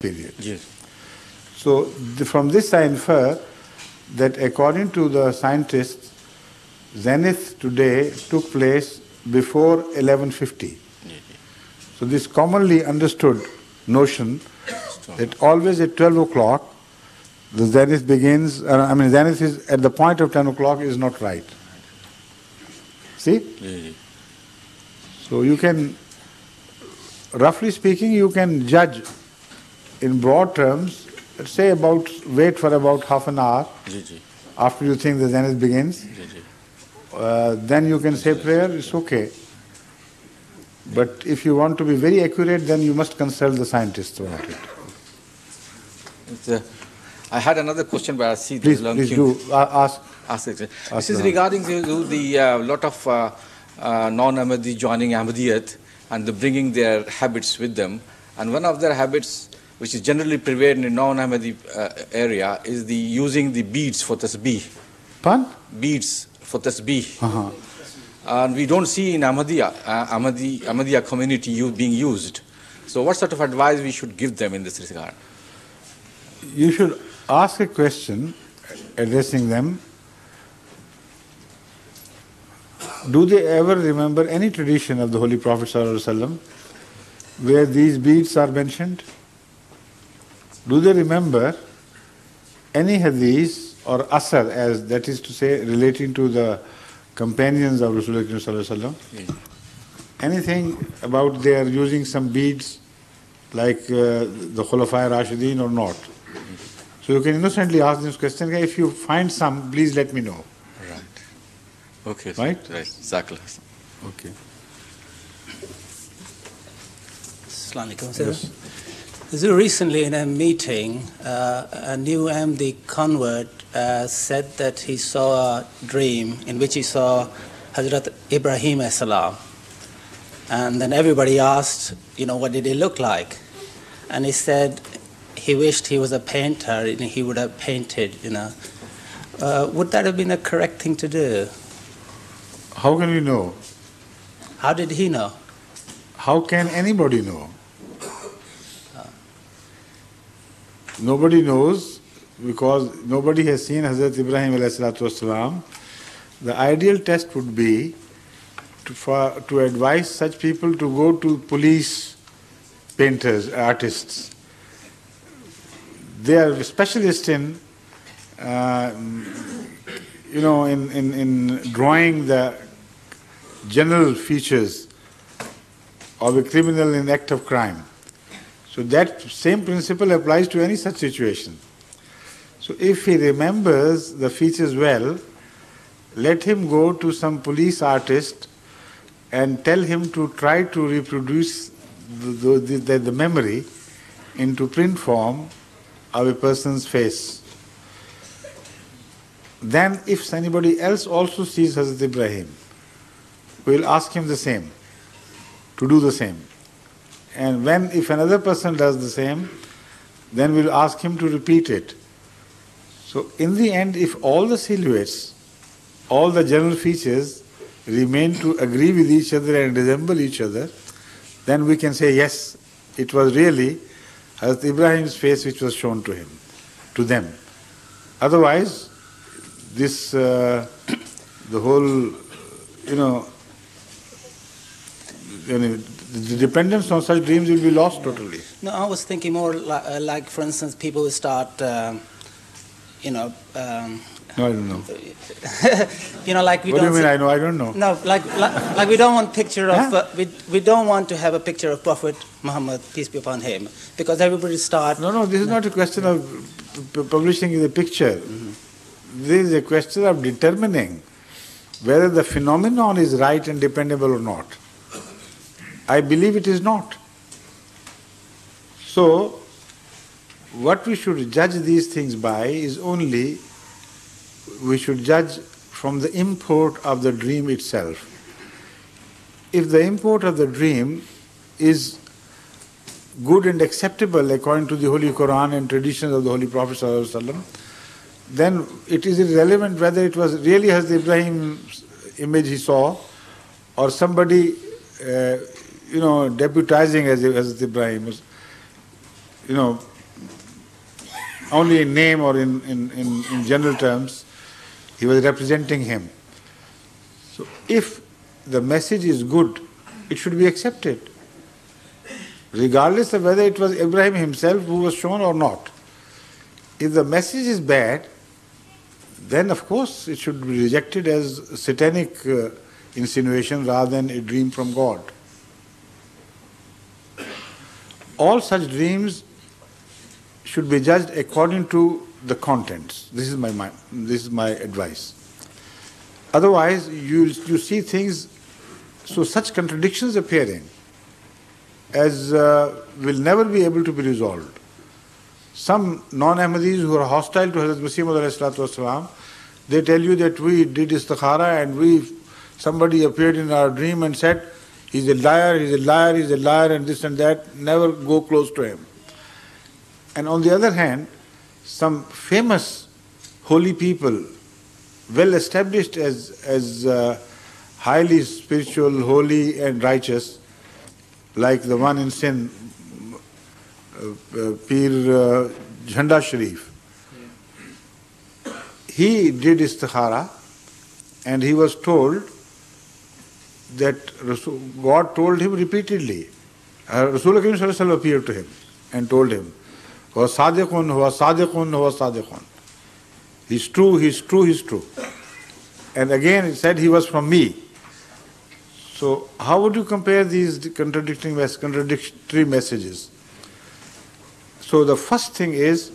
period. Yes. So from this I infer that according to the scientists, zenith today took place before 1150. So this commonly understood notion that always at 12 o'clock the zenith begins, zenith is at the point of 10 o'clock is not right. See? Yes. So you can, roughly speaking, you can judge in broad terms, let's say wait for about half an hour after you think the zenith begins. Then you can say prayer, it's okay. But if you want to be very accurate, then you must consult the scientists about it. I had another question, but I see Please do ask. This is regarding the lot of non-Ahmadi joining Ahmadiyyat and the bringing their habits with them. And one of their habits, which is generally prevalent in non-Ahmadi area, is the using the beads for tasbih. Pardon? Beads for tasbih. And we don't see in Ahmadiyya community being used. So what sort of advice we should give them in this regard? You should ask a question addressing them. Do they ever remember any tradition of the Holy Prophet ﷺ where these beads are mentioned? Do they remember any hadith or asar, as that is to say, relating to the companions of Rasulullah ﷺ? Anything about their using some beads like the Khulafai Rashideen or not? So you can innocently ask this question. If you find some, please let me know. Right. Okay. Right? Exactly. Okay. Assalamu alaikum. Yes. So recently in a meeting, a new Ahmadi convert said that he saw a dream in which he saw Hazrat Ibrahim as salam. And then everybody asked, what did he look like? And he said he wished he was a painter and he would have painted, Would that have been a correct thing to do? How can we know? How did he know? How can anybody know? Nobody knows because nobody has seen Hazrat Ibrahim ﷺ. The ideal test would be to advise such people to go to police painters, artists. They are specialists in drawing the general features of a criminal in act of crime. So that same principle applies to any such situation. So if he remembers the features well, let him go to some police artist and tell him to try to reproduce the memory into print form of a person's face. Then if anybody else also sees Hazrat Ibrahim, we will ask him the same, to do the same. And if another person does the same, then we'll ask him to repeat it. So in the end, if all the silhouettes, all the general features remain to agree with each other and resemble each other, then we can say, yes, it was really Hazrat Ibrahim's face which was shown to them. Otherwise, this, the whole, the dependence on such dreams will be lost totally. No, I was thinking more like for instance, people will start, no, I don't know. Like we what don't. Do you mean? I know. I don't know. No, like we don't want picture of we don't want to have a picture of Prophet Muhammad, peace be upon him, because everybody start. No. This is not a question of publishing the picture. Mm-hmm. This is a question of determining whether the phenomenon is right and dependable or not. I believe it is not. So, what we should judge these things by is only, we should judge from the import of the dream itself. If the import of the dream is good and acceptable according to the Holy Quran and traditions of the Holy Prophet ﷺ, then it is irrelevant whether it was really Hazrat Ibrahim's image he saw or somebody deputizing as Ibrahim. only in name or in general terms, he was representing him. So if the message is good, it should be accepted, regardless of whether it was Ibrahim himself who was shown or not. If the message is bad, then of course it should be rejected as satanic insinuation rather than a dream from God. All such dreams should be judged according to the contents. This is my advice. Otherwise, you see things, so such contradictions appearing as will never be able to be resolved. Some non-Ahmadis who are hostile to Hazrat Masih Maud, they tell you that we did istikhara and somebody appeared in our dream and said, he's a liar, he's a liar, he's a liar, and this and that. Never go close to him. And on the other hand, some famous holy people, well established as highly spiritual, holy and righteous, like the one in Sindh, Pir Jhanda Sharif. He did istikhara and he was told that God told him repeatedly. Rasulullah Sallallahu Alaihi Wasallam appeared to him and told him, Huwa sadiqun, huwa sadiqun, huwa sadiqun. He's true, he's true, he's true. And again it said he was from me. So how would you compare these contradictory messages? So the first thing is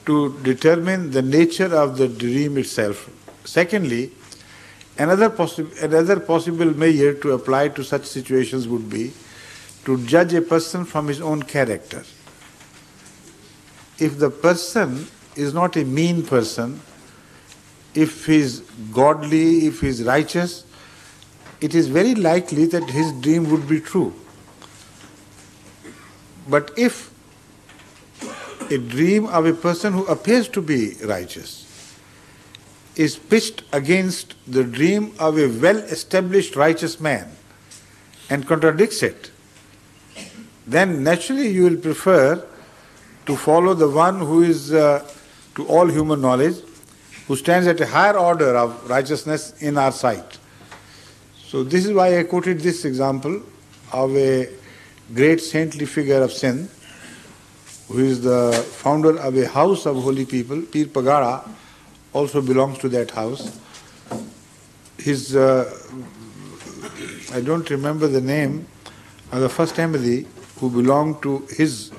to determine the nature of the dream itself. Secondly, another possible measure to apply to such situations would be to judge a person from his own character. If the person is not a mean person, if he is godly, if he is righteous, it is very likely that his dream would be true. But if a dream of a person who appears to be righteous is pitched against the dream of a well-established righteous man and contradicts it, then naturally you will prefer to follow the one who is, to all human knowledge, who stands at a higher order of righteousness in our sight. So this is why I quoted this example of a great saintly figure of Sindh, who is the founder of a house of holy people. Pir Pagara also belongs to that house. His, I don't remember the name of the first Ahmadi who belonged to his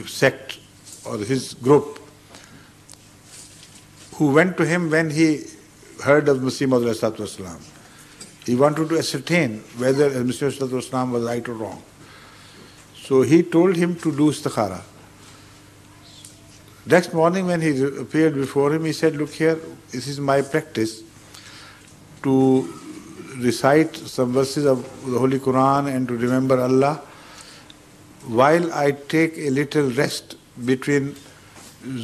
sect or his group, who went to him when he heard of Masih Maud. He wanted to ascertain whether Masih Maud was right or wrong. So he told him to do istikhara. Next morning when he appeared before him, he said, look here, this is my practice to recite some verses of the Holy Quran and to remember Allah while I take a little rest between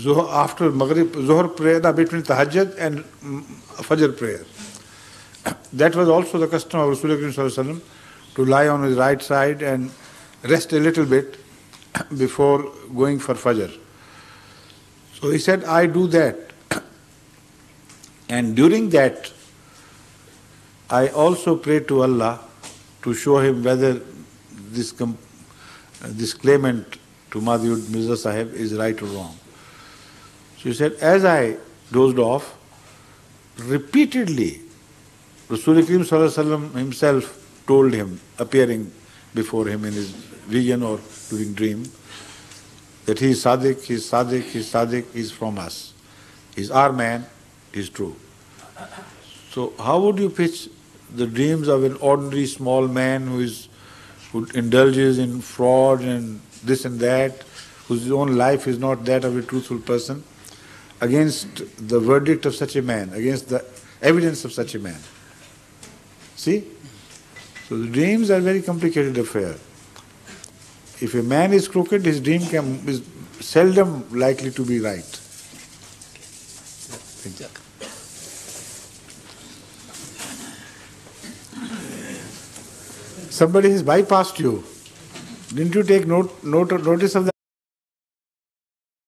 after Maghrib, Zuhr prayer, between Tahajjud and Fajr prayer. That was also the custom of Rasulullah Sallallahu Alaihi Wasallam, to lie on his right side and rest a little bit before going for Fajr. So he said, I do that. And during that, I also pray to Allah to show him whether this claimant to Madhud Mirza Sahib is right or wrong. So he said, as I dozed off, repeatedly, Rasul Kareem Sallallahu Alaihi Wasallam himself told him, appearing before him in his vision or during dream, that he is Sadiq, he is Sadiq, he is Sadiq, he is from us. He is our man, he is true. So how would you pitch the dreams of an ordinary small man who indulges in fraud and this and that, whose own life is not that of a truthful person, against the verdict of such a man, against the evidence of such a man? See? So the dreams are a very complicated affair. If a man is crooked, his dream is seldom likely to be right. Thank you. Somebody has bypassed you. Didn't you take notice of that?